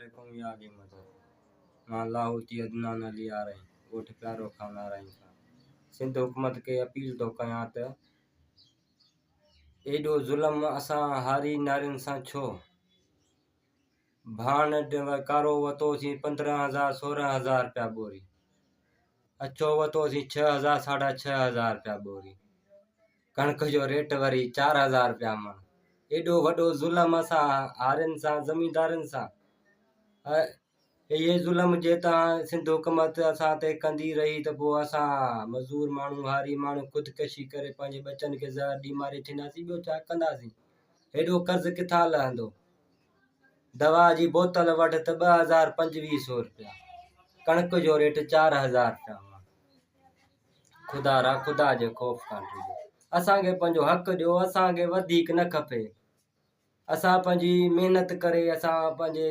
वालेकुम या आगे मदद मां लाहौती अदनान अली आ रही गोठ प्यारो खान आ रही सिंध हुकूमत के अपील तो कयां त एडो जुल्म असां हारी नारियुनि सां छो भाण कारो वरितोसीं 15,000 16,000 रुपया बोरी अछो वरितोसीं 6,000 6,500 रुपया बोरी कणक जो रेट वरी 4,000 रुपया मण एडो वडो जुल्म असां हारियुनि सां ज़मींदारनि सां ये जुल्म जे तव्हां सिंध हुकूमत असां ते कंदी रही त पोइ असां मज़दूर माण्हू हारी माण्हू ख़ुदकशी करे पंहिंजे बचनि खे ज़हर ॾी मारे छॾींदासीं ॿियो छा कंदासीं हेॾो कर्ज़ किथां लहंदो दवा जी बोतल वठि त 2,2500 रुपया कणक जो रेट 4,000 रुपया ख़ुदा रा ख़ुदा जे ख़ौफ़ खां ॾिजो असांखे पंहिंजो हक़ ॾियो असांखे वधीक न खपे असां पंहिंजी महिनत करे असां पंहिंजे